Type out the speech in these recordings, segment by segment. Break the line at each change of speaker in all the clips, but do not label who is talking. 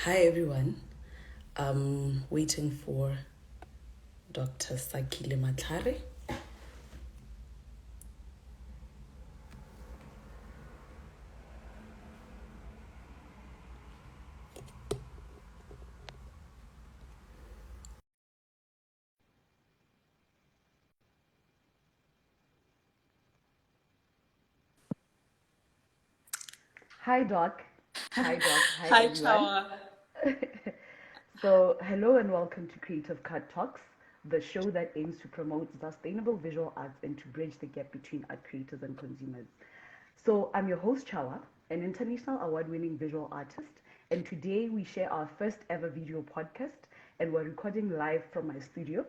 Hi everyone. I'm waiting for Dr. Sakhile Matlhare.
Hi, Doc. Hi, Doc. Hi,
Hi,
everyone.
Chawa.
So, hello and welcome to Creative Cut Talks, the show that aims to promote sustainable visual arts and to bridge the gap between art creators and consumers. So, I'm your host, Chawa, an international award winning visual artist, and today we share our first ever video podcast, and we're recording live from my studio.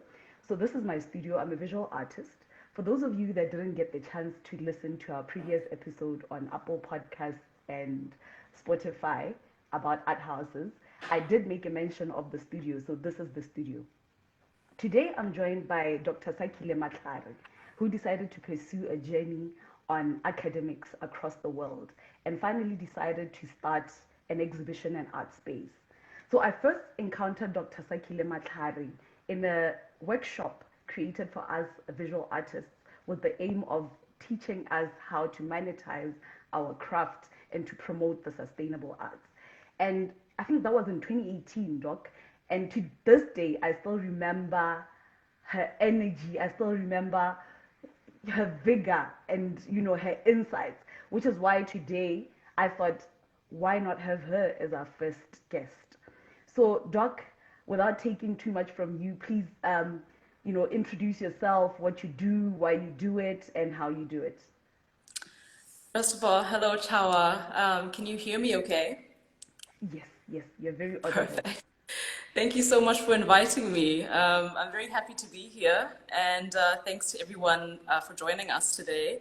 So, this is my studio. I'm a visual artist. For those of you that didn't get the chance to listen to our previous episode on Apple Podcasts and Spotify about art houses, I did make a mention of the studio, so this is the studio. Today I'm joined by Dr. Sakhile Matlhare, who decided to pursue a journey on academics across the world and finally decided to start an exhibition and art space. So I first encountered Dr. Sakhile Matlhare in a workshop created for us visual artists with the aim of teaching us how to monetize our craft and to promote the sustainable arts. And I think that was in 2018, Doc. And to this day, I still remember her energy. I still remember her vigor and her insights, which is why today I thought, why not have her as our first guest? So, Doc, without taking too much from you, please, introduce yourself, what you do, why you do it, and how you do it.
First of all, hello, Chawa. Can you hear me okay?
Yes, yes, you're very audible.
Perfect. Thank you so much for inviting me. I'm very happy to be here, and thanks to everyone for joining us today.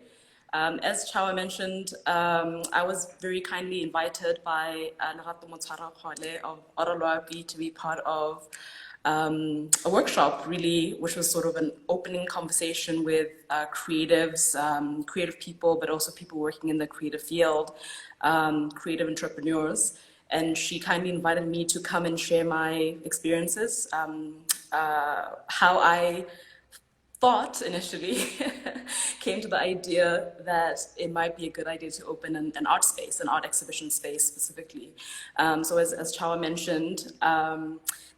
As Chawa mentioned, I was very kindly invited by Lerato Motshwara Kgole of Orolwapi to be part of a workshop, really, which was sort of an opening conversation with creatives, creative people, but also people working in the creative field, creative entrepreneurs. And she kindly invited me to come and share my experiences, how I thought initially came to the idea that it might be a good idea to open an art space, an art exhibition space specifically. So as Chawa mentioned,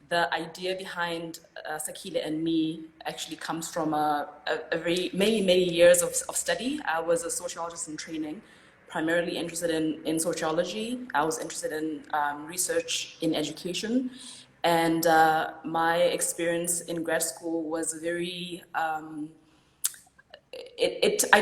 the idea behind Sakhile&Me actually comes from a very many years of study. I was a sociologist in training, primarily interested in sociology. I was interested in research in education. And my experience in grad school was very, I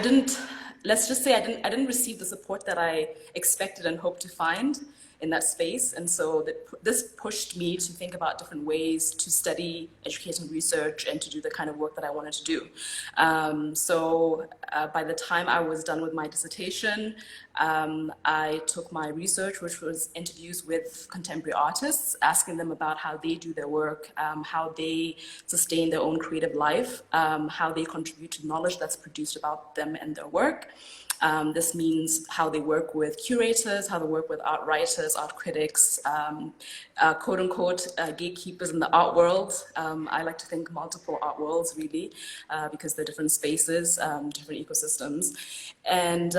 didn't, let's just say I didn't receive the support that I expected and hoped to find in that space. And so this pushed me to think about different ways to study education research and to do the kind of work that I wanted to do. By the time I was done with my dissertation, I took my research, which was interviews with contemporary artists, asking them about how they do their work, how they sustain their own creative life, how they contribute to knowledge that's produced about them and their work. This means how they work with curators, how they work with art writers, art critics, quote unquote gatekeepers in the art world. I like to think multiple art worlds really, because they're different spaces, different ecosystems. And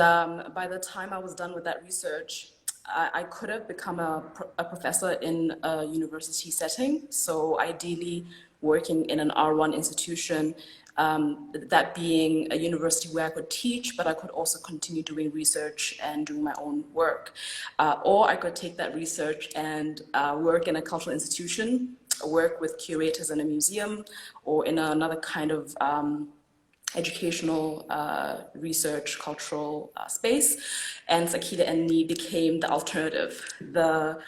by the time I was done with that research, I could have become a professor in a university setting. So ideally working in an R1 institution, that being a university where I could teach, but I could also continue doing research and doing my own work. Or I could take that research and work in a cultural institution, work with curators in a museum, or in another kind of educational research cultural space. And Sakhile&Me became the alternative, the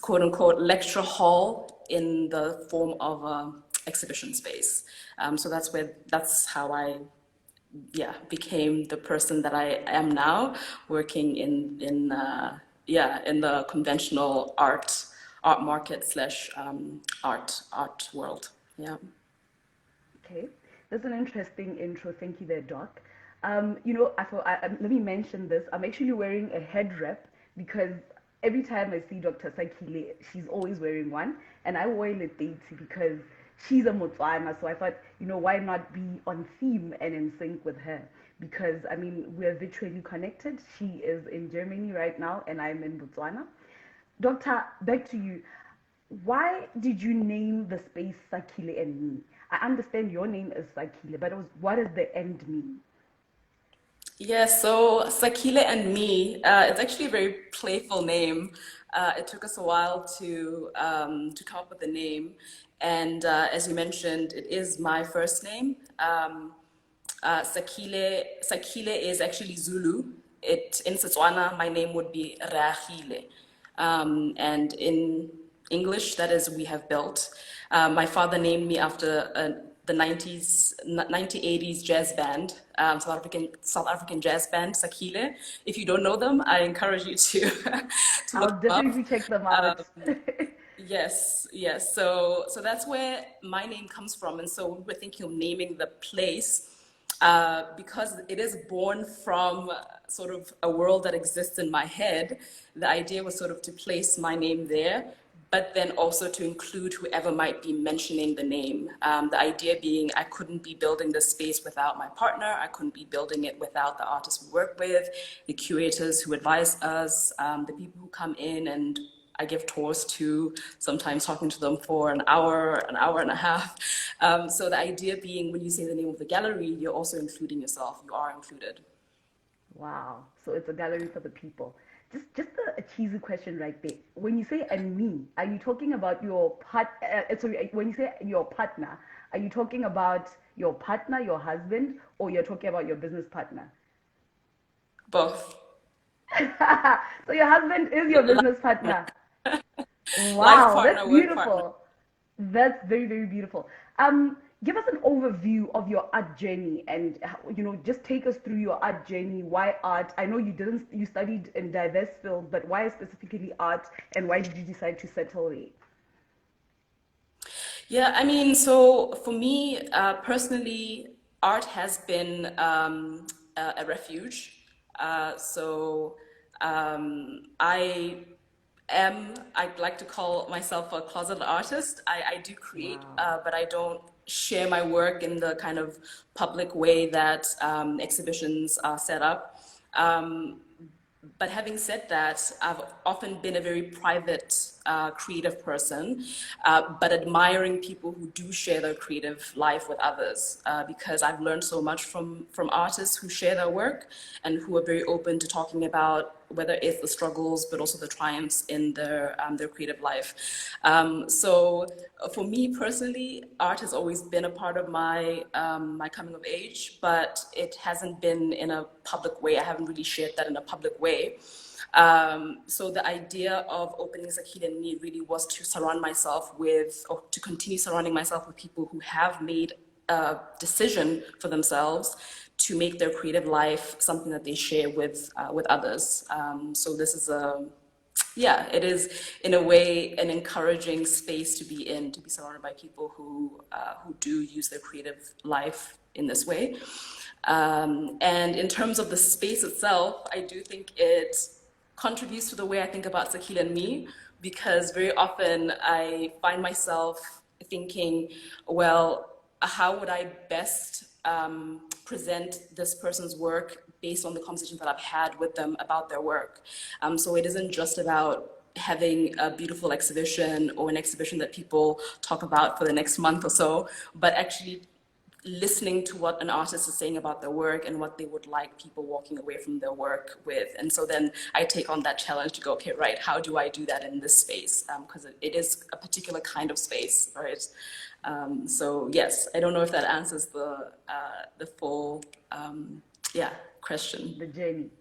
quote unquote lecture hall in the form of a exhibition space. So that's how I became the person that I am now, working in the conventional art market slash art world. Yeah.
Okay, that's an interesting intro. Thank you there, Doc. I thought let me mention this. I'm actually wearing a head wrap because every time I see Dr. Sakhile, she's always wearing one, and I wear it because she's a Motswana. So I thought, why not be on theme and in sync with her? Because I mean, we're virtually connected. She is in Germany right now, and I'm in Botswana. Doctor, back to you. Why did you name the space Sakhile&Me? I understand your name is Sakhile, but what does the end mean?
Yeah, so Sakhile&Me, it's actually a very playful name. It took us a while to come up with the name, and as you mentioned, it is my first name. Sakhile is actually Zulu. In Setswana, my name would be Rahile. And in English, that is, we have built. My father named me after the 1980s jazz band, South African jazz band, Sakhile. If you don't know them, I encourage you to, to
I'll
look them up.
definitely check them out.
Yes, yes. So that's where my name comes from. And so we were thinking of naming the place because it is born from sort of a world that exists in my head. The idea was sort of to place my name there, but then also to include whoever might be mentioning the name. The idea being I couldn't be building this space without my partner. I couldn't be building it without the artists we work with, the curators who advise us, the people who come in and I give tours to, sometimes talking to them for an hour and a half. So the idea being when you say the name of the gallery, you're also including yourself. You are included.
Wow. So it's a gallery for the people. Just a cheesy question right there. When you say "and me," are you talking about your sorry, when you say your partner, are you talking about your partner, your husband, or you're talking about your business partner?
Both.
So your husband is your business partner.
Life
Wow, that's
partner, work partner.
beautiful. That's very, very beautiful. Give us an overview of your art journey and just take us through your art journey. Why art? I know you studied in diverse fields, but why specifically art and why did you decide to settle there?
Yeah, I mean, so for me personally, art has been a refuge. So I'd like to call myself a closet artist. I do create,
Wow.
but I don't share my work in the kind of public way that exhibitions are set up. But having said that, I've often been a very private, creative person, but admiring people who do share their creative life with others, because I've learned so much from artists who share their work and who are very open to talking about whether it's the struggles, but also the triumphs in their creative life. So for me personally, art has always been a part of my coming of age, but it hasn't been in a public way. I haven't really shared that in a public way. So the idea of opening Sakhile&Me really was to surround myself with, or to continue surrounding myself with people who have made a decision for themselves to make their creative life something that they share with others. So this is it is in a way an encouraging space to be in, to be surrounded by people who do use their creative life in this way. And in terms of the space itself, I do think it contributes to the way I think about Sakhile&Me, because very often I find myself thinking, well, how would I best present this person's work based on the conversations that I've had with them about their work. So it isn't just about having a beautiful exhibition or an exhibition that people talk about for the next month or so, but actually listening to what an artist is saying about their work and what they would like people walking away from their work with. And so then I take on that challenge to go, okay, right, how do I do that in this space? Because it is a particular kind of space, right? So yes, I don't know if that answers the full question.
The journey.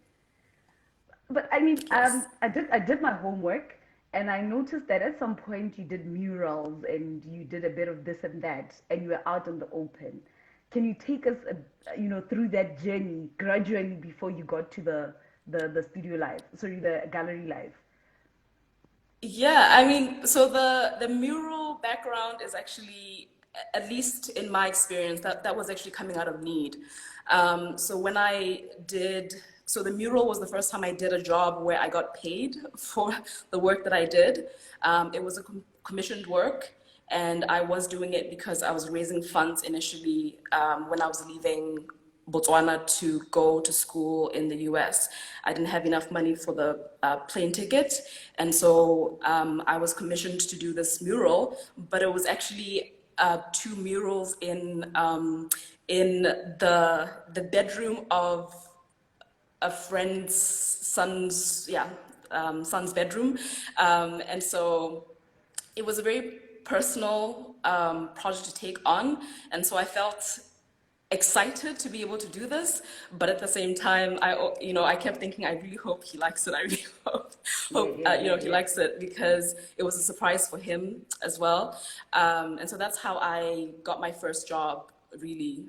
But I mean,
Yes.
I did my homework, and I noticed that at some point you did murals and you did a bit of this and that, and you were out in the open. Can you take us, through that journey gradually before you got to the studio life, sorry, the gallery life?
Yeah, I mean, so the mural background is actually, at least in my experience, that was actually coming out of need. So when I did So the mural was the first time I did a job where I got paid for the work that I did. It was a commissioned work, and I was doing it because I was raising funds initially when I was leaving Botswana to go to school in the US. I didn't have enough money for the plane ticket, and so I was commissioned to do this mural, but it was actually two murals in the bedroom of a friend's son's bedroom, and so it was a very personal project to take on, and so I felt excited to be able to do this, but at the same time, I kept thinking, I really hope he likes it. I really hope he likes it, because it was a surprise for him as well. And so that's how I got my first job, really.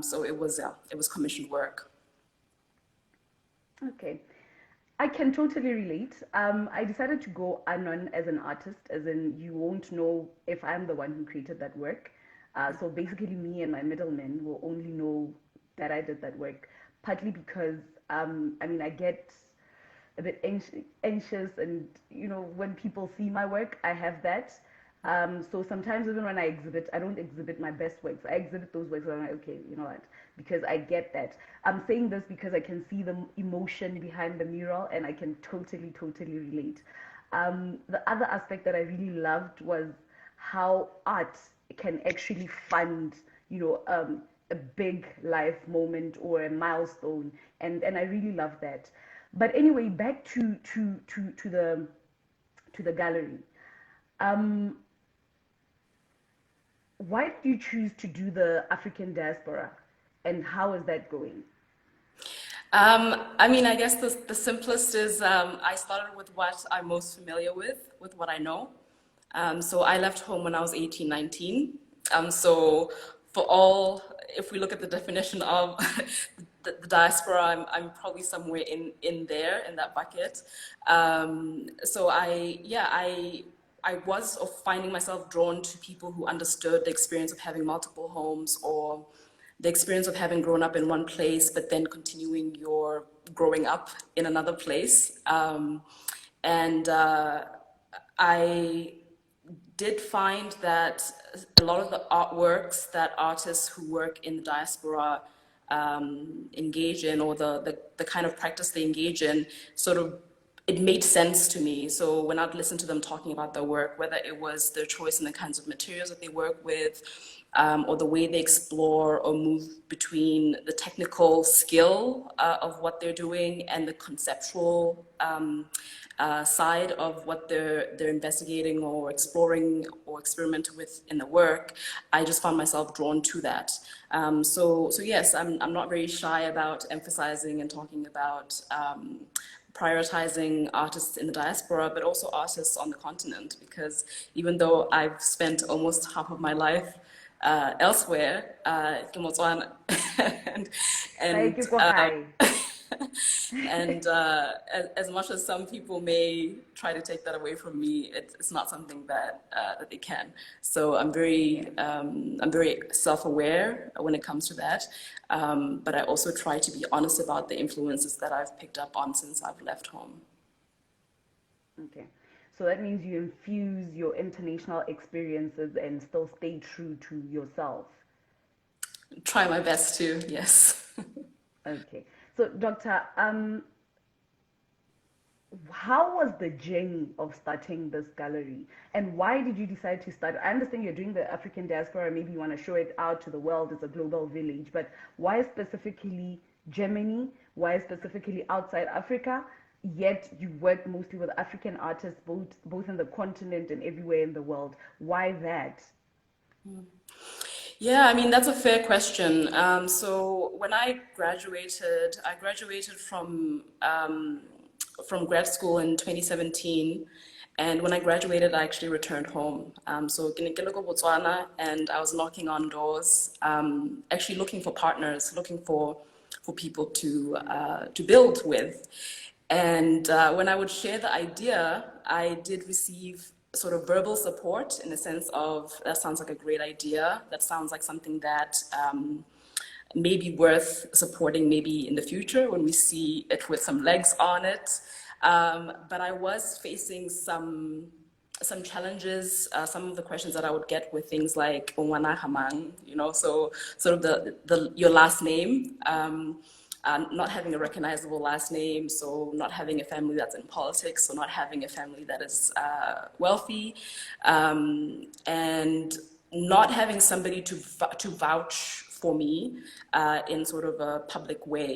So it was commissioned work.
Okay. I can totally relate. I decided to go unknown as an artist, as in you won't know if I'm the one who created that work. So basically, me and my middlemen will only know that I did that work, partly because, I get a bit anxious, and, when people see my work, I have that. So sometimes even when I exhibit, I don't exhibit my best works. I exhibit those works where I'm like, okay, you know what? Because I get that. I'm saying this because I can see the emotion behind the mural, and I can totally, totally relate. The other aspect that I really loved was how art can actually fund, a big life moment or a milestone, and I really love that. But anyway, back to the gallery. Why did you choose to do the African diaspora, and how is that going?
I guess the simplest is I started with what I'm most familiar with what I know. So I left home when I was 18, 19. So if we look at the definition of the diaspora, I'm probably somewhere in there, in that bucket. So I was finding myself drawn to people who understood the experience of having multiple homes, or the experience of having grown up in one place, but then continuing your growing up in another place. And I did find that a lot of the artworks that artists who work in the diaspora engage in, or the kind of practice they engage in, it made sense to me. So when I'd listen to them talking about their work, whether it was their choice in the kinds of materials that they work with, or the way they explore or move between the technical skill of what they're doing and the conceptual side of what they're investigating or exploring or experimenting with in the work, I just found myself drawn to that. So yes, I'm not very shy about emphasizing and talking about prioritizing artists in the diaspora, but also artists on the continent, because even though I've spent almost half of my life elsewhere, in Botswana, and as much as some people may try to take that away from me, it's not something that they can. So I'm very self-aware when it comes to that, but I also try to be honest about the influences that I've picked up on since I've left home.
Okay, so that means you infuse your international experiences and still stay true to yourself.
Try my best to, yes.
Okay. So, Doctor, how was the journey of starting this gallery, and why did you decide to start? I understand you're doing the African diaspora, maybe you want to show it out to the world as a global village, but why specifically Germany? Why specifically outside Africa? Yet you work mostly with African artists, both in the continent and everywhere in the world. Why that?
Yeah, that's a fair question. So when I graduated from grad school in 2017, and when I graduated, I actually returned home. So ke ne ke le ko Botswana, and I was knocking on doors, actually looking for partners, looking for people to build with. And when I would share the idea, I did receive sort of verbal support, in the sense of, that sounds like a great idea. That sounds like something that maybe worth supporting maybe in the future when we see it with some legs on it. But I was facing some challenges. Some of the questions that I would get were things like "Ongwana hamang," so sort of your last name. Not having a recognizable last name, so not having a family that's in politics, so not having a family that is wealthy, and not having somebody to vouch for me in sort of a public way,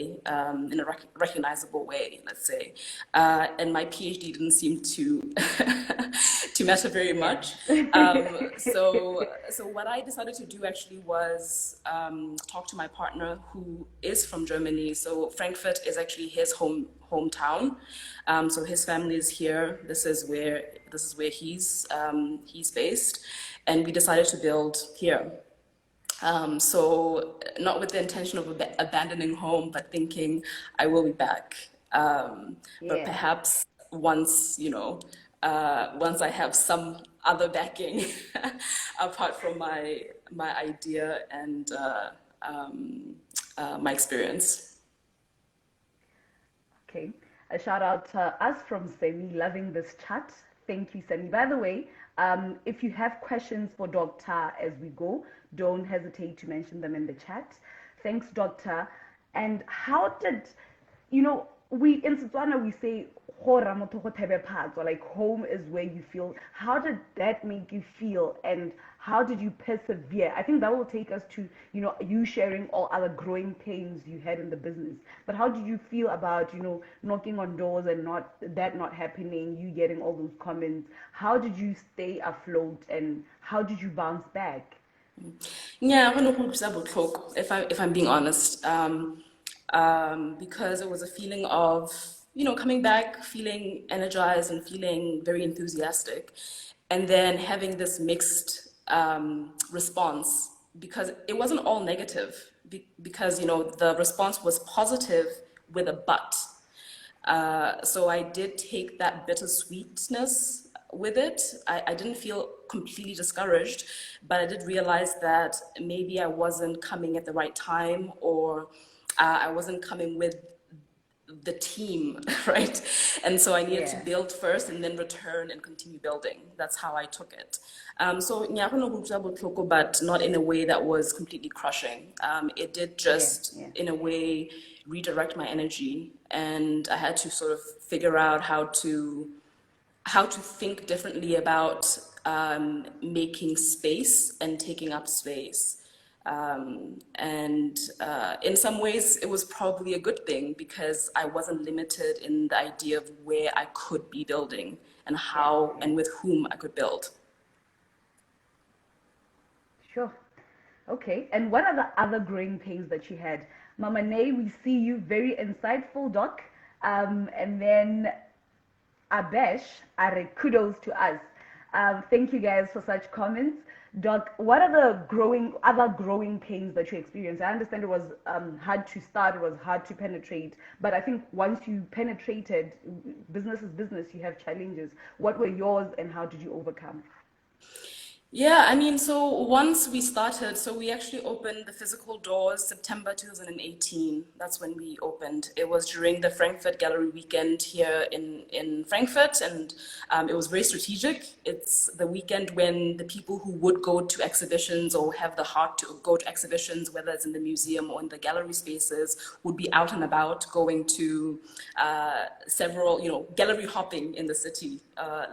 in a recognizable way, let's say. And my PhD didn't seem to to matter very much. So what I decided to do actually was talk to my partner who is from Germany. So Frankfurt is actually his hometown. So his family is here. This is where he's based, and we decided to build here. So not with the intention of abandoning home, but thinking I will be back. But perhaps once, once I have some other backing apart from my idea and my experience.
Okay, a shout out to us from Semi, loving this chat. Thank you, Semi. By the way, if you have questions for Dr. as we go, don't hesitate to mention them in the chat. Thanks, Doctor. And how did, we in Setswana we say, or like home is where you feel. How did that make you feel, and how did you persevere? I think that will take us to, you sharing all other growing pains you had in the business. But how did you feel about, knocking on doors and not happening, you getting all those comments? How did you stay afloat, and how did you bounce back?
Yeah, if I'm being honest, because it was a feeling of, coming back, feeling energized and feeling very enthusiastic, and then having this mixed response, because it wasn't all negative, because, the response was positive with a but. So I did take that bittersweetness with it. I didn't feel completely discouraged, but I did realize that maybe I wasn't coming at the right time, or I wasn't coming with the team, right? And so I needed to build first and then return and continue building. That's how I took it. So but not in a way that was completely crushing. It did just, in a way, redirect my energy, and I had to sort of figure out how to think differently about making space and taking up space. And in some ways, it was probably a good thing, because I wasn't limited in the idea of where I could be building and how and with whom I could build.
Sure. Okay. And what are the other growing pains that you had? Mama Nay, we see you, very insightful, Doc. And then Abesh, kudos to us. Thank you guys for such comments. Doc, what are the other growing pains that you experienced? I understand it was hard to start, it was hard to penetrate, but I think once you penetrated, business is business, you have challenges. What were yours, and how did you overcome?
Yeah, I mean, so once we started, so we actually opened the physical doors September 2018. That's when we opened. It was during the Frankfurt Gallery Weekend here in Frankfurt, and it was very strategic. It's the weekend when the people who would go to exhibitions or have the heart to go to exhibitions, whether it's in the museum or in the gallery spaces, would be out and about going to several, gallery hopping in the city,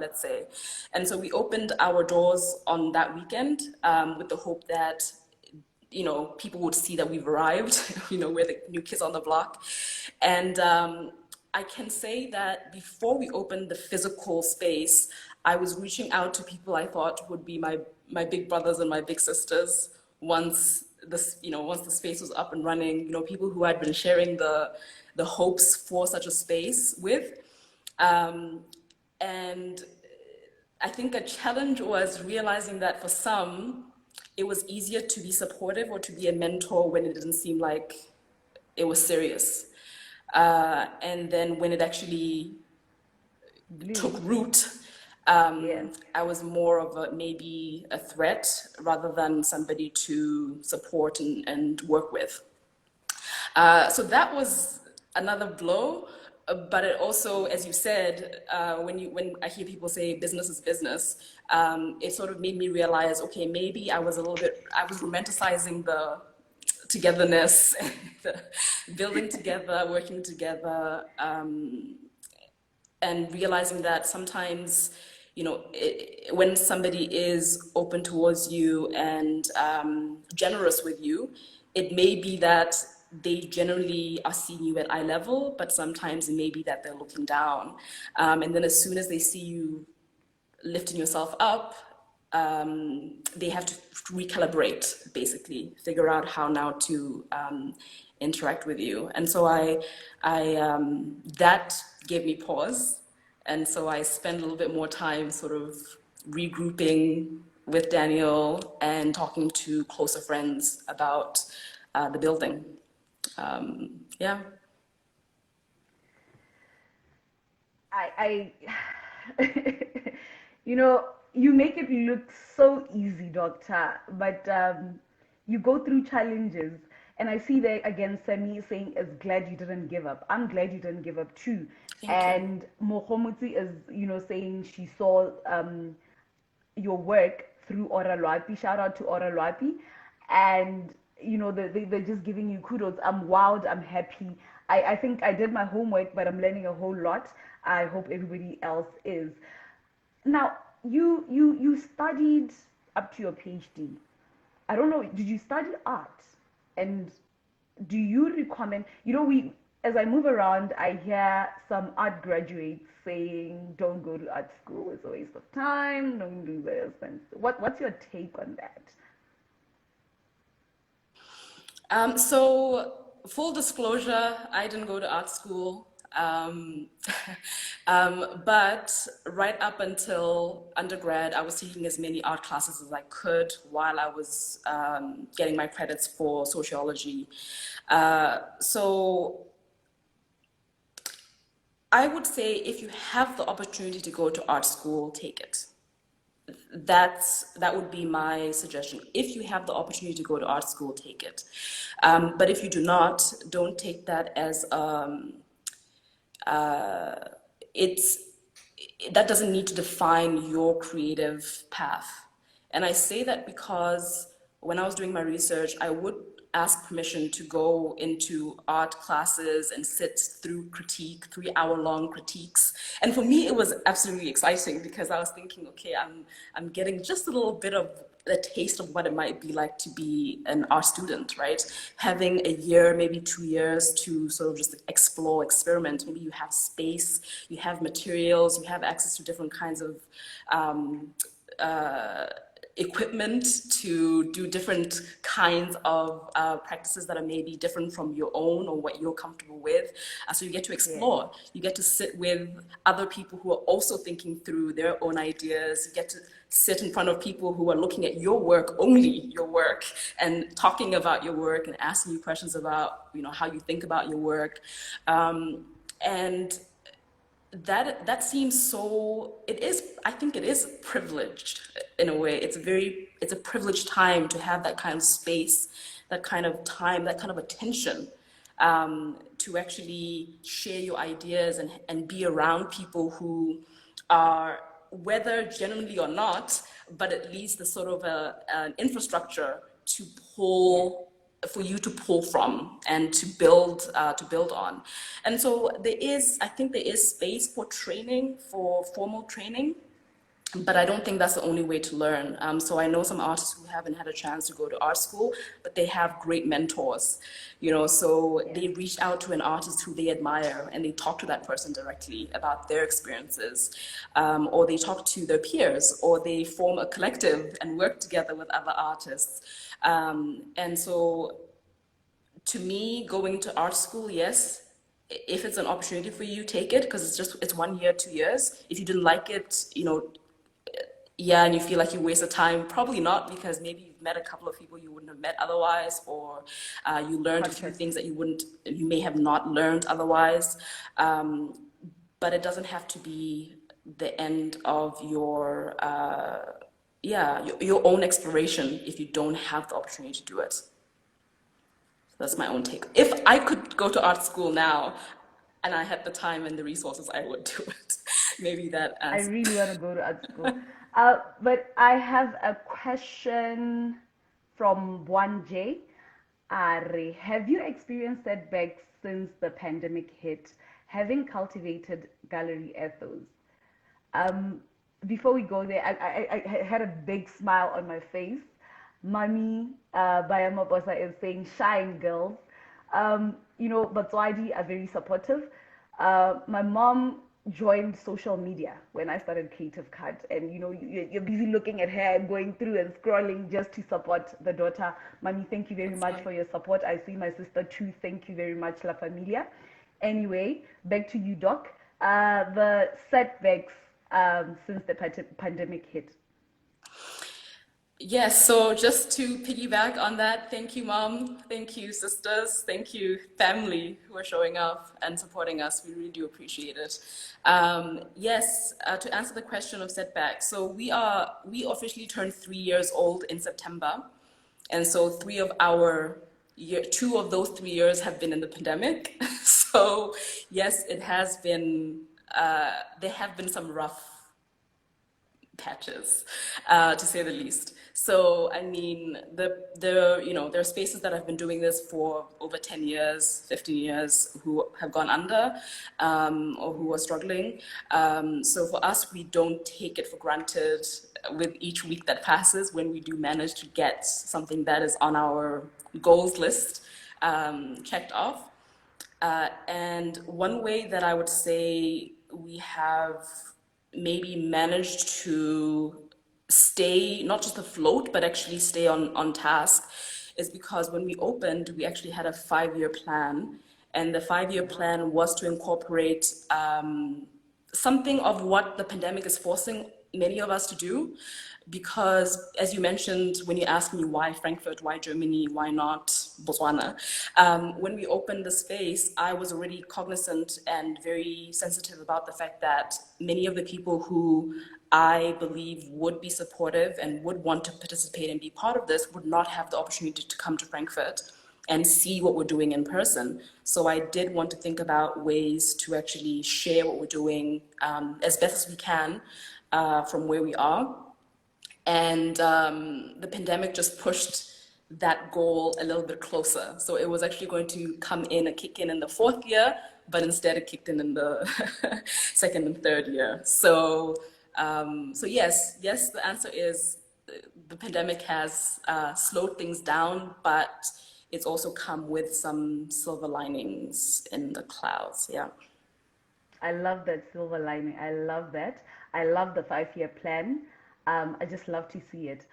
let's say. And so we opened our doors on that weekend with the hope that people would see that we've arrived. We're the new kids on the block. And I can say that before we opened the physical space, I was reaching out to people I thought would be my big brothers and my big sisters once the space was up and running. People who I'd been sharing the hopes for such a space with, and I think a challenge was realizing that for some, it was easier to be supportive or to be a mentor when it didn't seem like it was serious. And then when it actually took root, I was more of maybe a threat rather than somebody to support and work with. So that was another blow. But it also, as you said, when I hear people say business is business, it sort of made me realize, okay, maybe I was romanticizing the togetherness, the building together, working together, and realizing that sometimes, when somebody is open towards you and generous with you, it may be that they generally are seeing you at eye level, but sometimes it may be that they're looking down. And then as soon as they see you lifting yourself up, they have to recalibrate, basically, figure out how now to interact with you. And so that gave me pause. And so I spent a little bit more time sort of regrouping with Daniel and talking to closer friends about the building. Yeah.
I you make it look so easy, doctor, but you go through challenges. And I see there again, Sami saying, is glad you didn't give up. I'm glad you didn't give up too.
Thank you.
And Mohomuti is, saying she saw your work through Ora Lwapi. Shout out to Ora Lwapi. And, they're just giving you kudos. I'm wowed. I'm happy. I think I did my homework, but I'm learning a whole lot. I hope everybody else is. Now, you studied up to your PhD. I don't know, did you study art? And do you recommend, as I move around, I hear some art graduates saying, don't go to art school, it's a waste of time, don't do this. And what's your take on that?
So full disclosure, I didn't go to art school. But right up until undergrad, I was taking as many art classes as I could while I was getting my credits for sociology. So I would say if you have the opportunity to go to art school, take it. That would be my suggestion. If you have the opportunity to go to art school, take it. But if you do not, don't take that as that doesn't need to define your creative path. And I say that because when I was doing my research, I would ask permission to go into art classes and sit through 3-hour-long critiques. And for me, it was absolutely exciting because I was thinking, okay, I'm getting just a little bit of a taste of what it might be like to be an art student, right? Having a year, maybe 2 years to sort of just explore, experiment. Maybe you have space, you have materials, you have access to different kinds of equipment to do different kinds of practices that are maybe different from your own or what you're comfortable with. So you get to explore. Yeah. You get to sit with other people who are also thinking through their own ideas. You get to sit in front of people who are looking at your work, only your work, and talking about your work and asking you questions about, how you think about your work. And that seems so, I think it is privileged in a way. It's a privileged time to have that kind of space, that kind of time, that kind of attention, to actually share your ideas and be around people who are, whether genuinely or not, but at least the sort of an infrastructure for you to pull from and to build on. And so I think there is space for training, for formal training, but I don't think that's the only way to learn. So I know some artists who haven't had a chance to go to art school, but they have great mentors, so they reach out to an artist who they admire and they talk to that person directly about their experiences, or they talk to their peers, or they form a collective and work together with other artists. And so to me, going to art school, yes, if it's an opportunity for you, take it, because it's 1 year, 2 years. If you didn't like it, and you feel like you wasted time, probably not, because maybe you've met a couple of people you wouldn't have met otherwise, or you learned a few things that you may have not learned otherwise. But it doesn't have to be the end of your own exploration if you don't have the opportunity to do it. That's my own take. If I could go to art school now and I had the time and the resources, I would do it. Maybe that
I
answers.
really want to go to art school. But I have a question from 1J. Ari, have you experienced setbacks since the pandemic hit, having cultivated gallery ethos? Um, Before we go there, I had a big smile on my face. Mami Bayamabosa is saying, shine girls. Batswadi are very supportive. My mom joined social media when I started Creative Cut, and you're busy looking at her going through and scrolling just to support the daughter. Mami, thank you very much for your support. I see my sister too. Thank you very much, La Familia. Anyway, back to you, Doc. The setbacks since the pandemic hit.
Yes, so just to piggyback on that, thank you, Mom. Thank you, sisters. Thank you, family, who are showing up and supporting us. We really do appreciate it. Yes, to answer the question of setback, so we officially turned 3 years old in September, and so 2 of those 3 years have been in the pandemic. So yes, it has been. There have been some rough patches, to say the least. So, I mean, there are spaces that have been doing this for over 10 years, 15 years, who have gone under, or who are struggling. So for us, we don't take it for granted with each week that passes when we do manage to get something that is on our goals list checked off. And one way that I would say we have maybe managed to stay, not just afloat, but actually stay on task, is because when we opened, we actually had a 5-year plan. And the 5-year plan was to incorporate something of what the pandemic is forcing many of us to do. Because, as you mentioned, when you asked me why Frankfurt, why Germany, why not Botswana, when we opened the space, I was already cognizant and very sensitive about the fact that many of the people who I believe would be supportive and would want to participate and be part of this would not have the opportunity to come to Frankfurt and see what we're doing in person. So I did want to think about ways to actually share what we're doing as best as we can from where we are. And the pandemic just pushed that goal a little bit closer. So it was actually going to come in and kick in the 4th year, but instead it kicked in the 2nd and 3rd year. So yes, the answer is the pandemic has slowed things down, but it's also come with some silver linings in the clouds. Yeah.
I love that silver lining. I love that. I love the 5-year plan. I just love to see it.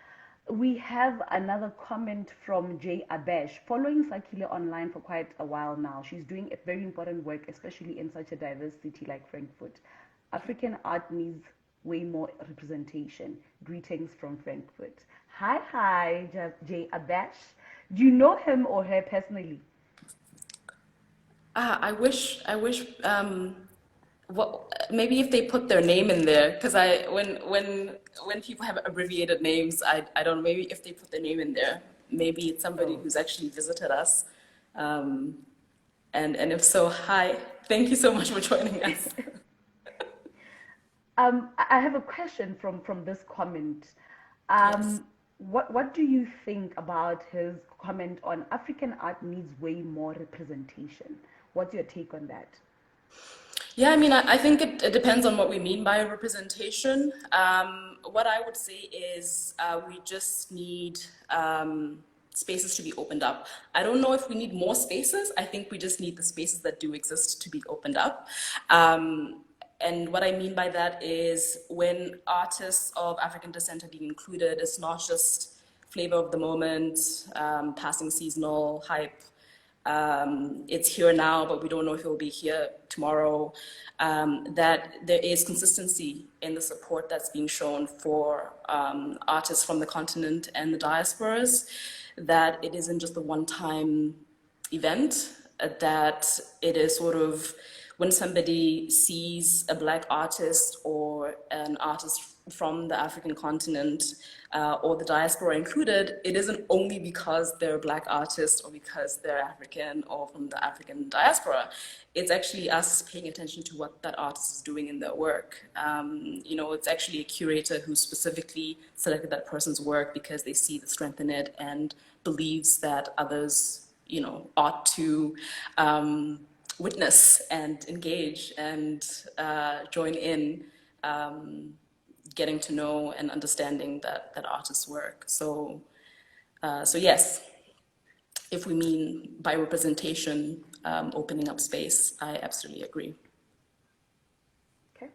We have another comment from Jay Abesh, following Sakhile online for quite a while now. She's doing a very important work, especially in such a diverse city like Frankfurt. African art needs way more representation. Greetings from Frankfurt. Hi, Jay Abesh. Do you know him or her personally?
I wish. Well, maybe if they put their name in there, because when people have abbreviated names, I don't know. Maybe if they put their name in there, maybe it's somebody who's actually visited us. And if so, hi. Thank you so much for joining us.
I have a question from this comment.
Yes.
What do you think about his comment on African art needs way more representation? What's your take on that?
Yeah, I mean, I think it depends on what we mean by representation. What I would say is we just need spaces to be opened up. I don't know if we need more spaces. I think we just need the spaces that do exist to be opened up. And what I mean by that is when artists of African descent are being included, it's not just flavor of the moment, passing seasonal hype. It's here now, but we don't know if it will be here tomorrow. That there is consistency in the support that's being shown for artists from the continent and the diasporas, that it isn't just a one-time event, that it is sort of when somebody sees a Black artist or an artist from the African continent or the diaspora included, it isn't only because they're Black artists or because they're African or from the African diaspora. It's actually us paying attention to what that artist is doing in their work. You know, it's actually a curator who specifically selected that person's work because they see the strength in it and believes that others, you know, ought to witness and engage and join in getting to know and understanding that artist's work. So yes, if we mean by representation, opening up space, I absolutely agree.
Okay.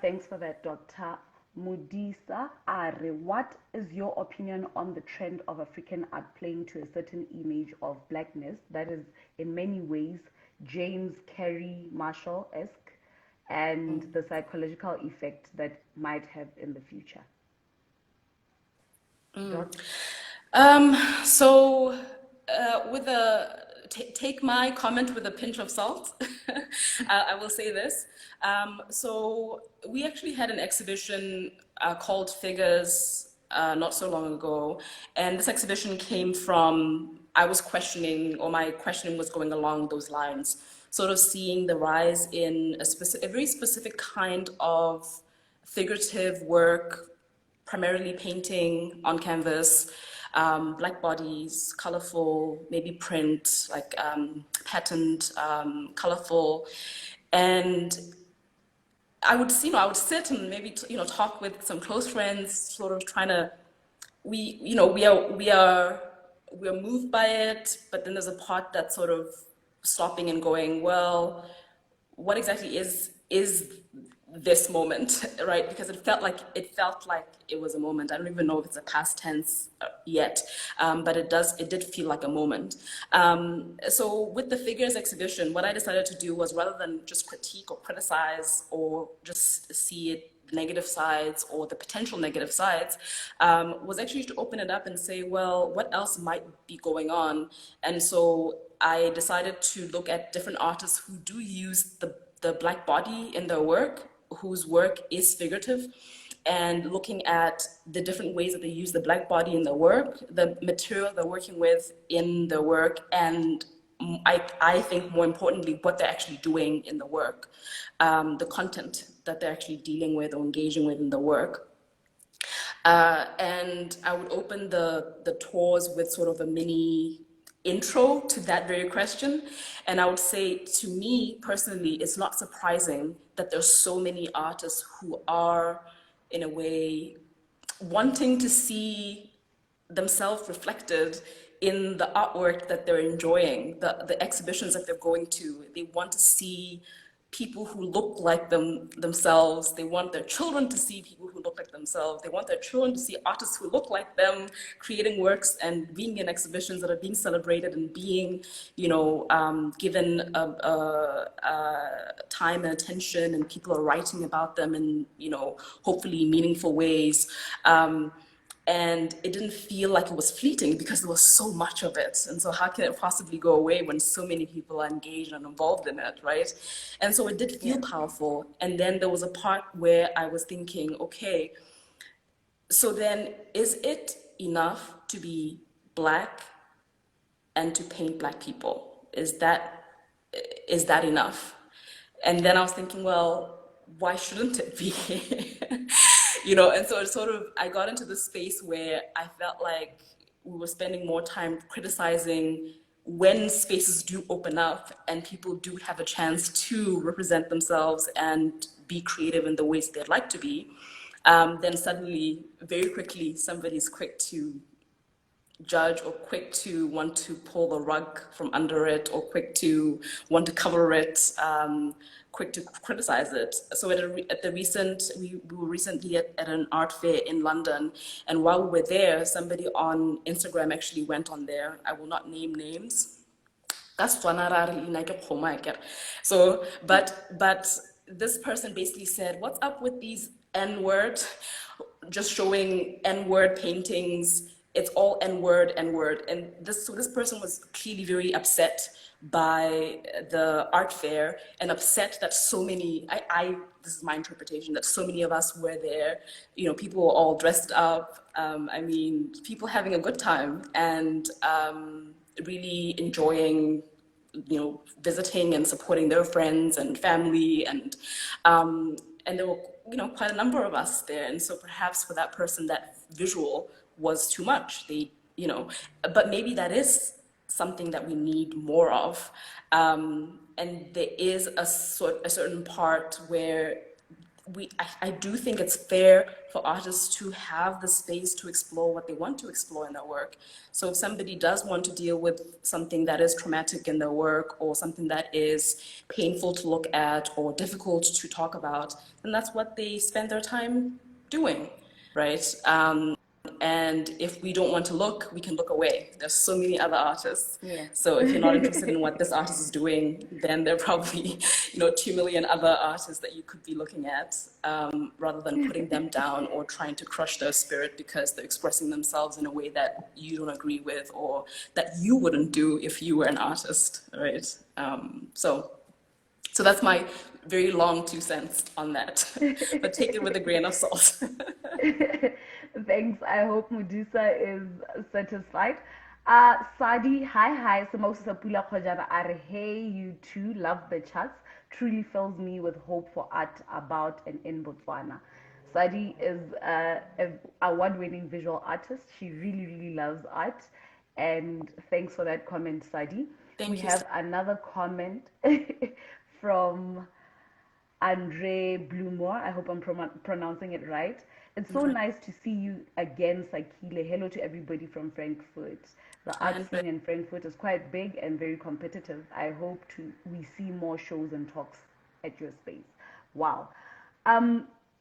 Thanks for that, Dr. Mudisa Are. What is your opinion on the trend of African art playing to a certain image of Blackness that is in many ways James Carey Marshall-esque, and the psychological effect that might have in the future?
So with take my comment with a pinch of salt. I will say this. So we actually had an exhibition called Figures not so long ago, and this exhibition came from, I was questioning, or my questioning was going along those lines, sort of seeing the rise in a very specific kind of figurative work, primarily painting on canvas, Black bodies, colorful, maybe print, like patterned, colorful. And I would sit and maybe, talk with some close friends, sort of trying to, we're moved by it, but then there's a part that's sort of stopping and going, well, what exactly is this moment, right? Because it felt like it was a moment. I don't even know if it's a past tense yet, but it did feel like a moment. So with the Figures exhibition, what I decided to do was, rather than just critique or criticize or just see it negative sides or the potential negative sides, was actually to open it up and say, well, what else might be going on? And so I decided to look at different artists who do use the Black body in their work, whose work is figurative, and looking at the different ways that they use the Black body in their work, the material they're working with in their work, and I think more importantly, what they're actually doing in the work, the content that they're actually dealing with or engaging with in the work. And I would open the tours with sort of a mini intro to that very question. And I would say, to me personally, it's not surprising that there's so many artists who are, in a way, wanting to see themselves reflected in the artwork that they're enjoying, the exhibitions that they're going to. They want to see people who look like themselves. They want their children to see people who look like themselves. They want their children to see artists who look like them, creating works and being in exhibitions that are being celebrated and being, given time and attention, and people are writing about them in, hopefully meaningful ways. And it didn't feel like it was fleeting because there was so much of it. And so how can it possibly go away when so many people are engaged and involved in it, right? And so it did feel powerful. And then there was a part where I was thinking, okay, so then is it enough to be Black and to paint Black people? Is that enough? And then I was thinking, well, why shouldn't it be? And so I got into this space where I felt like we were spending more time criticizing when spaces do open up and people do have a chance to represent themselves and be creative in the ways they'd like to be. Then suddenly, very quickly, somebody's quick to judge or quick to want to pull the rug from under it or quick to want to cover it, quick to criticize it. So we were recently at an art fair in London, and while we were there, somebody on Instagram actually went on there. I will not name names. So, but this person basically said, "What's up with these N-word, just showing N-word paintings? It's all N-word, N-word." And this person was clearly very upset by the art fair and upset that so many, this is my interpretation, that so many of us were there. You know, people were all dressed up. I mean, people having a good time and really enjoying, you know, visiting and supporting their friends and family, and there were, you know, quite a number of us there, and so perhaps for that person that visual was too much. They, you know, but maybe that is something that we need more of, and there is a certain part where I do think it's fair for artists to have the space to explore what they want to explore in their work. So if somebody does want to deal with something that is traumatic in their work, or something that is painful to look at or difficult to talk about, then that's what they spend their time doing, right? And if we don't want to look, we can look away. There's so many other artists.
Yeah.
So if you're not interested in what this artist is doing, then there are probably, you know, 2 million other artists that you could be looking at, rather than putting them down or trying to crush their spirit because they're expressing themselves in a way that you don't agree with, or that you wouldn't do if you were an artist, right? So that's my very long 2 cents on that, but take it with a grain of salt.
Thanks. I hope Medusa is satisfied. Sadi, hi. Samosa Sapula Khojana are hey, you too. Love the chats. Truly fills me with hope for art about and in Botswana. Sadi is an award-winning visual artist. She really loves art. And thanks for that comment, Sadi.
Thank
we
you.
have another comment from Andre Blumore. I hope I'm pronouncing it right. It's so nice to see you again, Sakhile. Hello to everybody from Frankfurt. The art scene in Frankfurt is quite big and very competitive. I hope we see more shows and talks at your space. Wow.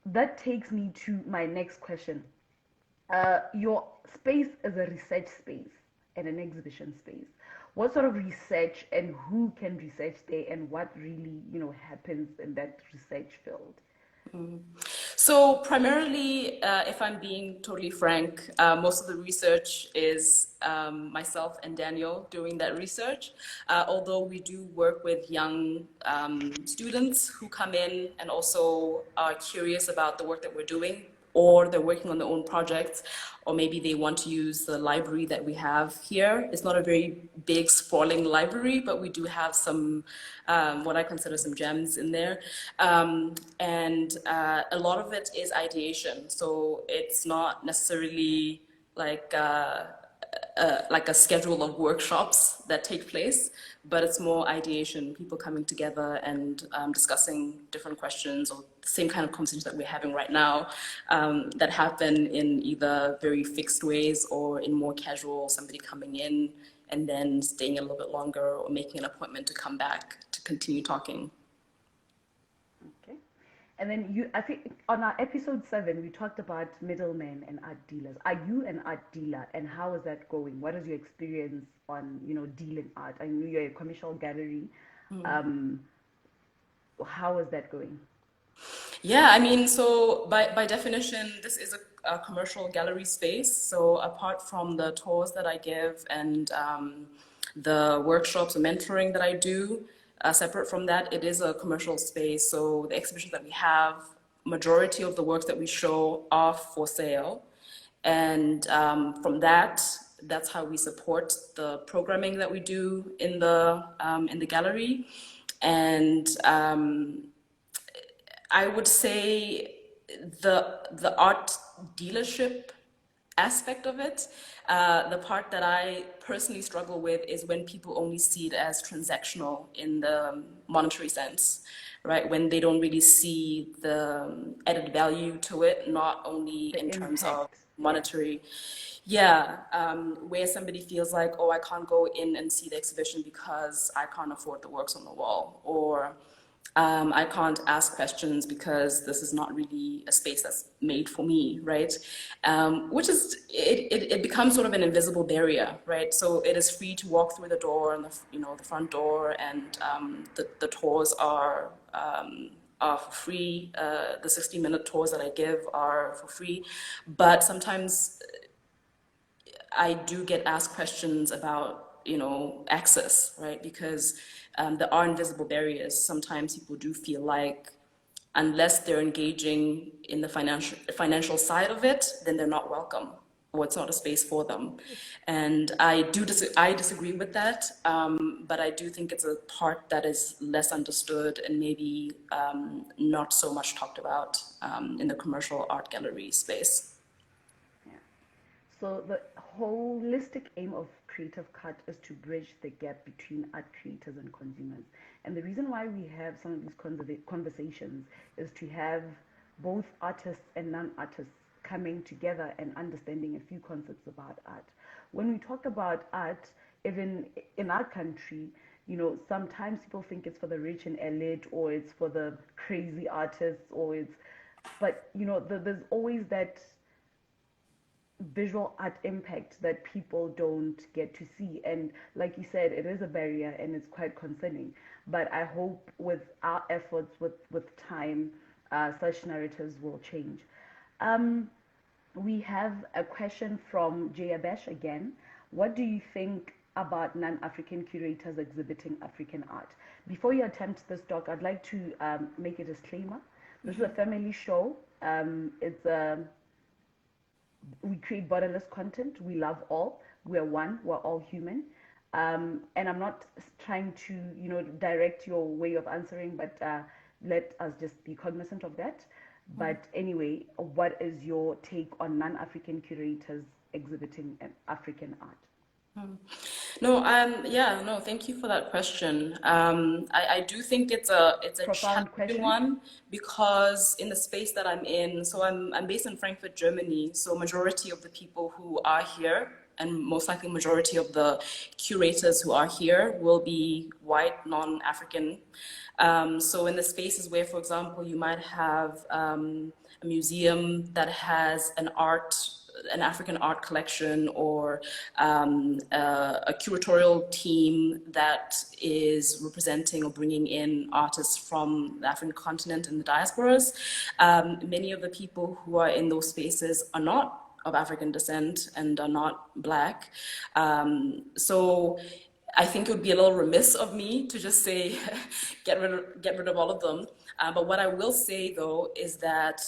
That takes me to my next question. Your space is a research space and an exhibition space. What sort of research and who can research there, and what really, you know, happens in that research field?
So primarily, if I'm being totally frank, most of the research is myself and Daniel doing that research. Although we do work with young students who come in and also are curious about the work that we're doing, or they're working on their own projects, or maybe they want to use the library that we have here. It's not a very big, sprawling library, but we do have some, what I consider some gems in there. And a lot of it is ideation. So it's not necessarily like a schedule of workshops that take place, but it's more ideation, people coming together and discussing different questions, or the same kind of conversations that we're having right now, that happen in either very fixed ways or in more casual, somebody coming in and then staying a little bit longer, or making an appointment to come back to continue talking.
Okay. And then I think on our episode 7, we talked about middlemen and art dealers. Are you an art dealer, and how is that going? What is your experience on, you know, dealing art? I know you're a commercial gallery. How is that going?
Yeah, I mean, so by definition, this is a commercial gallery space. So apart from the tours that I give and the workshops and mentoring that I do, separate from that, it is a commercial space. So the exhibitions that we have, majority of the works that we show are for sale. And from that's how we support the programming that we do in the gallery. And I would say the art dealership aspect of it, the part that I personally struggle with is when people only see it as transactional in the monetary sense, right? When they don't really see the added value to it, not only in terms of monetary. Yeah, where somebody feels like, oh, I can't go in and see the exhibition because I can't afford the works on the wall, or I can't ask questions because this is not really a space that's made for me, right? Which is, it becomes sort of an invisible barrier, right? So it is free to walk through the door and the front door, and the tours are for free. The 60-minute tours that I give are for free, but sometimes I do get asked questions about access, right? Because there are invisible barriers. Sometimes people do feel like unless they're engaging in the financial side of it, then they're not welcome, or it's not a space for them. And I disagree with that, but I do think it's a part that is less understood and maybe not so much talked about in the commercial art gallery space.
So the holistic aim of Creative Cut is to bridge the gap between art creators and consumers. And the reason why we have some of these conversations is to have both artists and non-artists coming together and understanding a few concepts about art. When we talk about art, even in our country, sometimes people think it's for the rich and elite, or it's for the crazy artists, but there's always that visual art impact that people don't get to see. And like you said, it is a barrier and it's quite concerning. But I hope with our efforts, with time, such narratives will change. We have a question from Jayabesh again. What do you think about non-African curators exhibiting African art? Before you attempt this, Doc, I'd like to make a disclaimer. This is a family show. We create borderless content. We love all. We're one. We're all human. And I'm not trying to, direct your way of answering, but let us just be cognizant of that. But anyway, what is your take on non-African curators exhibiting African art?
No, thank you for that question. I do think it's a challenging one, because in the space that I'm in, so I'm based in Frankfurt, Germany. So majority of the people who are here, and most likely majority of the curators who are here, will be white, non-African. So in the spaces where, for example, you might have a museum that has an African art collection, or a curatorial team that is representing or bringing in artists from the African continent and the diasporas. Many of the people who are in those spaces are not of African descent and are not Black. So I think it would be a little remiss of me to just say, get rid of all of them. But what I will say, though, is that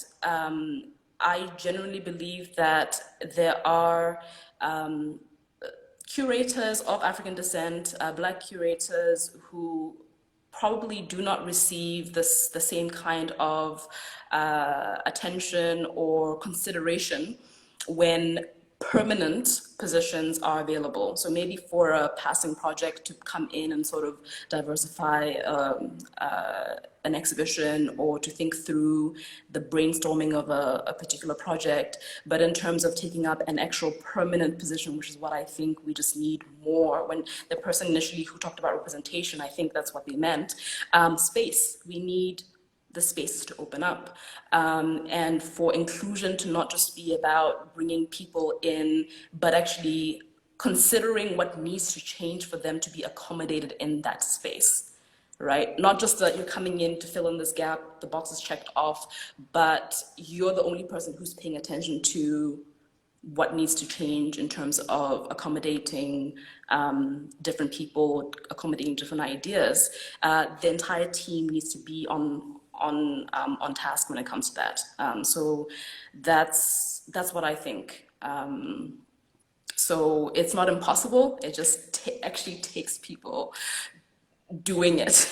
I genuinely believe that there are curators of African descent, Black curators, who probably do not receive the same kind of attention or consideration when permanent positions are available. So maybe for a passing project to come in and sort of diversify an exhibition, or to think through the brainstorming of a particular project. But in terms of taking up an actual permanent position, which is what I think we just need more. When the person initially who talked about representation, I think that's what they meant. Space. We need the space to open up, and for inclusion to not just be about bringing people in, but actually considering what needs to change for them to be accommodated in that space, right? Not just that you're coming in to fill in this gap, the box is checked off, but you're the only person who's paying attention to what needs to change in terms of accommodating different people, accommodating different ideas. The entire team needs to be on task when it comes to that. So that's what I think. So it's not impossible. It just actually takes people doing it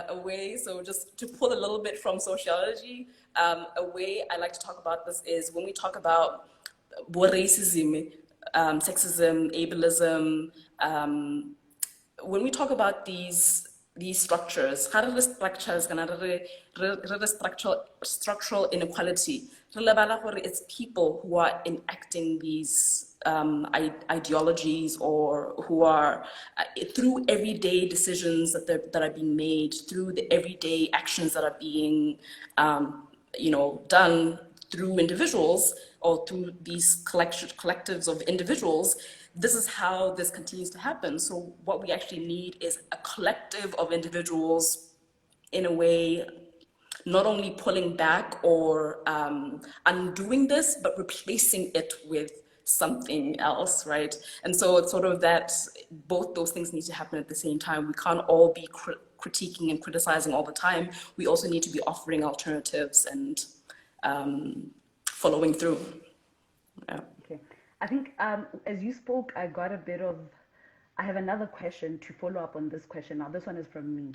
away. So just to pull a little bit from sociology, a way I like to talk about this is when we talk about racism, sexism, ableism, when we talk about these structures, structural inequality, it's people who are enacting these ideologies, or who are through everyday decisions that are being made, through the everyday actions that are being done through individuals, or through these collectives of individuals. This is how this continues to happen. So what we actually need is a collective of individuals, in a way, not only pulling back or undoing this, but replacing it with something else, right? And so it's sort of that both those things need to happen at the same time. We can't all be critiquing and criticizing all the time. We also need to be offering alternatives and following through. Yeah.
Okay. I think as you spoke, I got a bit of. I have another question to follow up on this question. Now, this one is from me.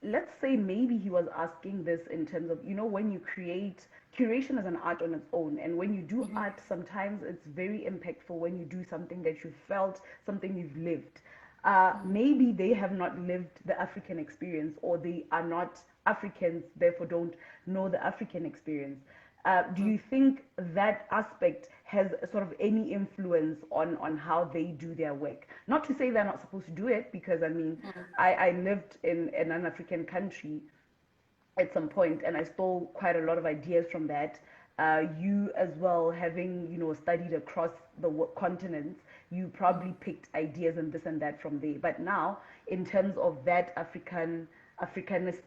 Let's say maybe he was asking this in terms of, when you curation is an art on its own, and when you do art, sometimes it's very impactful when you do something that you felt, something you've lived. Maybe they have not lived the African experience, or they are not Africans, therefore don't know the African experience. Do you think that aspect has sort of any influence on how they do their work? Not to say they're not supposed to do it, because I mean, I lived in an African country at some point, and I stole quite a lot of ideas from that. You as well, having studied across the continents, you probably picked ideas and this and that from there. But now, in terms of that Africanist,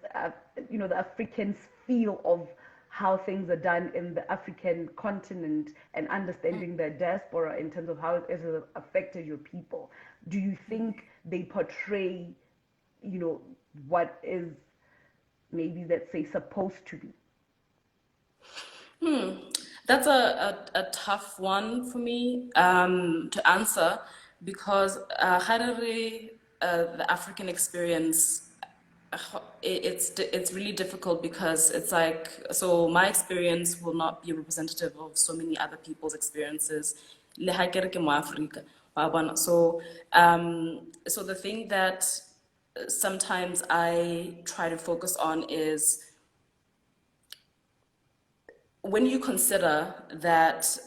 the African feel of how things are done in the African continent, and understanding the diaspora in terms of how it has affected your people. Do you think they portray, what is maybe, let's say, supposed to be?
That's a tough one for me to answer, because the African experience, it's really difficult, because it's like, so my experience will not be representative of so many other people's experiences. So so the thing that sometimes I try to focus on is, when you consider that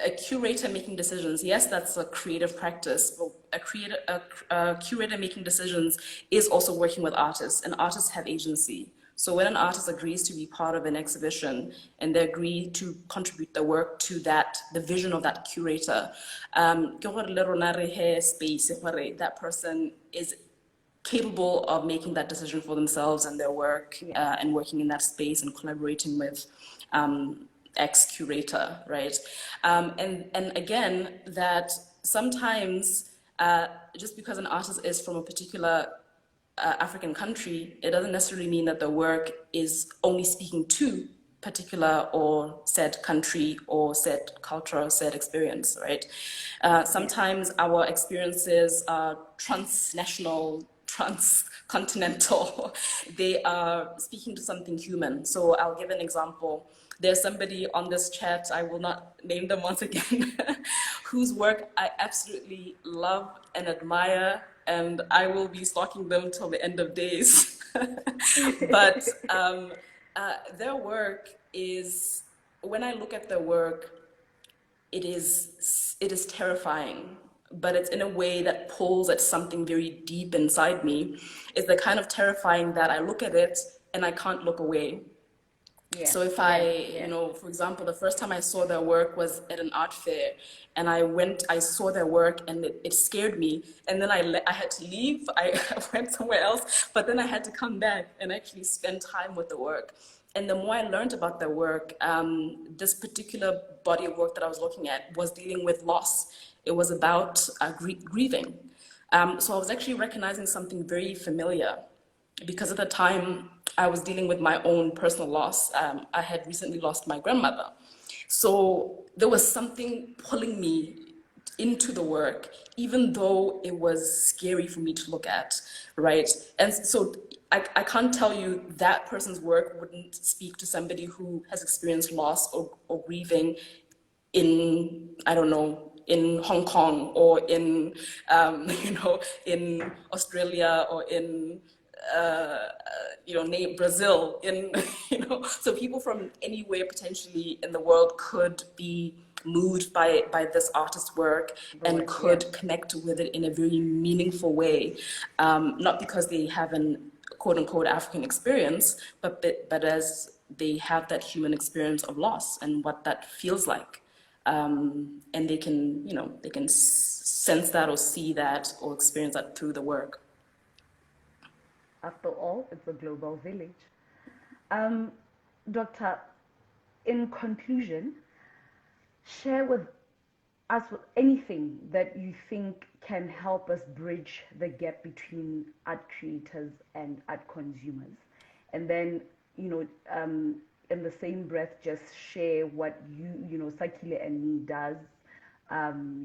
a curator making decisions, yes, that's a creative practice, but a curator making decisions is also working with artists, and artists have agency. So when an artist agrees to be part of an exhibition, and they agree to contribute their work to the vision of that curator, that person is capable of making that decision for themselves and their work, and working in that space and collaborating with ex-curator, right? And again, that sometimes just because an artist is from a particular African country, it doesn't necessarily mean that the work is only speaking to particular or said country or said culture or said experience, right? Sometimes our experiences are transnational, transcontinental. They are speaking to something human. So I'll give an example. There's somebody on this chat, I will not name them once again, whose work I absolutely love and admire, and I will be stalking them till the end of days. But their work is, when I look at their work, it is terrifying, but it's in a way that pulls at something very deep inside me. It's the kind of terrifying that I look at it and I can't look away. Yeah. So if for example, the first time I saw their work was at an art fair, and I saw their work, and it scared me. And then I had to leave, I went somewhere else, but then I had to come back and actually spend time with the work. And the more I learned about their work, this particular body of work that I was looking at was dealing with loss. It was about grieving. So I was actually recognizing something very familiar, because at the time I was dealing with my own personal loss. I had recently lost my grandmother. So there was something pulling me into the work, even though it was scary for me to look at, right? And so I can't tell you that person's work wouldn't speak to somebody who has experienced loss or grieving in, I don't know, in Hong Kong, or in, in Australia, or in, Brazil, so people from anywhere potentially in the world could be moved by this artist's work, and could connect with it in a very meaningful way, not because they have an quote-unquote African experience, but as they have that human experience of loss and what that feels like. And they can sense that, or see that, or experience that through the work.
After all, it's a global village. Doctor, in conclusion, share with us with anything that you think can help us bridge the gap between art creators and art consumers. And then, you know, in the same breath, just share what Sakhile&Me does,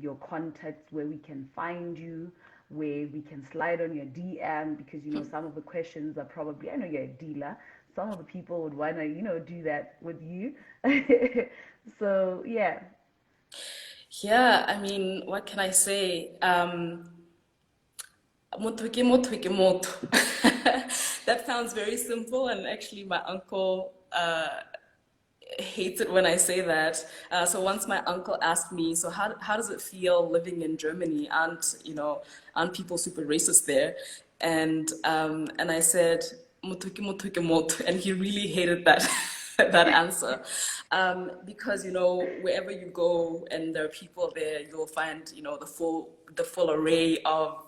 your contacts, where we can find you, where we can slide on your DM, because, some of the questions are probably, I know you're a dealer, some of the people would want to, do that with you. So, yeah.
Yeah, I mean, what can I say? Motho ke motho ke motho. That sounds very simple, and actually, my uncle hates it when I say that. So once my uncle asked me, so how does it feel living in Germany? Aren't people super racist there? And I said, "Motho ke motho ke motho," and he really hated that that answer, because wherever you go and there are people there, you'll find the full array of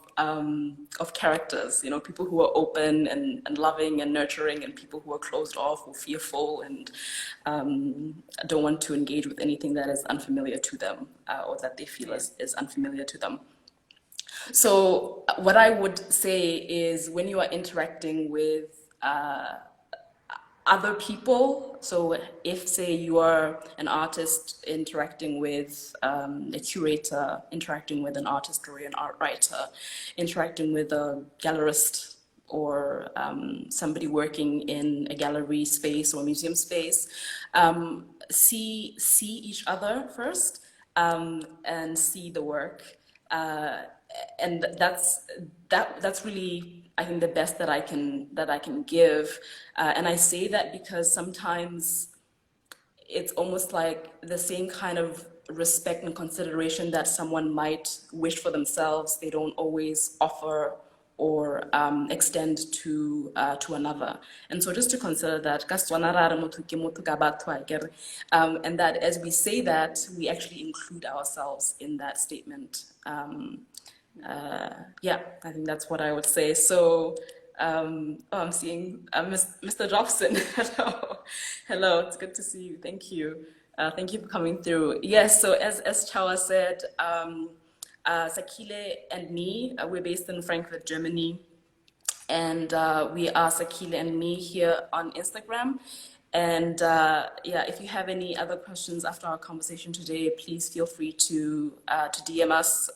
characters, people who are open and loving and nurturing, and people who are closed off or fearful and don't want to engage with anything that is unfamiliar to them, or that they feel is unfamiliar to them. So what I would say is, when you are interacting with other people, so if, say, you are an artist interacting with a curator, interacting with an artist or an art writer, interacting with a gallerist or somebody working in a gallery space or museum space, see each other first, and see the work. And that's really, I think, the best that I can give. And I say that because sometimes it's almost like the same kind of respect and consideration that someone might wish for themselves, they don't always offer or extend to another. And so just to consider that, and that as we say that, we actually include ourselves in that statement. Yeah, I think that's what I would say. So, I'm seeing Mr. Dobson. Hello. Hello, it's good to see you. Thank you. Thank you for coming through. Yes, so as Chawa said, Sakhile&Me, we're based in Frankfurt, Germany. And we are Sakhile&Me here on Instagram. And yeah, if you have any other questions after our conversation today, please feel free to DM us.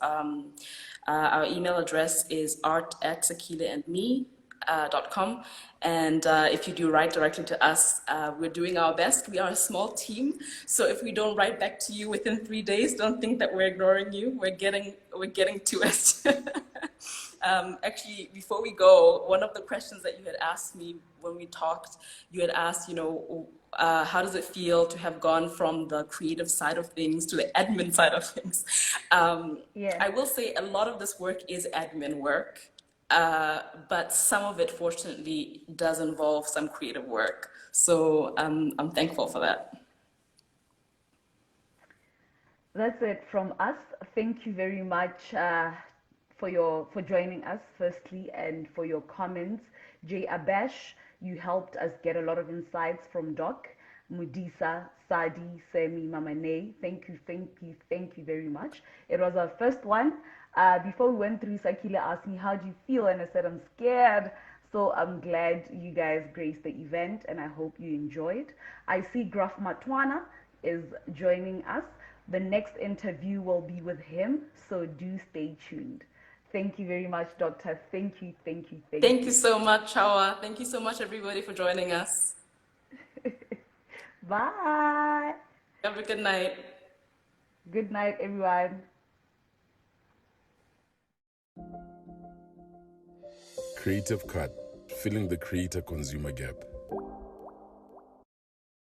Our email address is art@sakhileandme.com. And if you do write directly to us, we're doing our best. We are a small team, so if we don't write back to you within 3 days, don't think that we're ignoring you. We're getting to it. Actually, before we go, one of the questions that you had asked me when we talked, you had asked, how does it feel to have gone from the creative side of things to the admin side of things?
Yeah.
I will say a lot of this work is admin work, but some of it, fortunately, does involve some creative work. So I'm thankful for that.
That's it from us. Thank you very much for joining us, firstly, and for your comments. Jay Abash, you helped us get a lot of insights from Doc. Mudisa, Sadi, Semi, Mamane, thank you very much. It was our first one. Before we went through, Sakhile asked me, how do you feel? And I said, I'm scared. So I'm glad you guys graced the event, and I hope you enjoyed. I see Graf Matwana is joining us. The next interview will be with him, so do stay tuned. Thank you very much, Doctor. Thank you.
Thank you so much, Chawa. Thank you so much, everybody, for joining us.
Bye.
Have a good night.
Good night, everyone.
Creative Cut, filling the creator-consumer gap.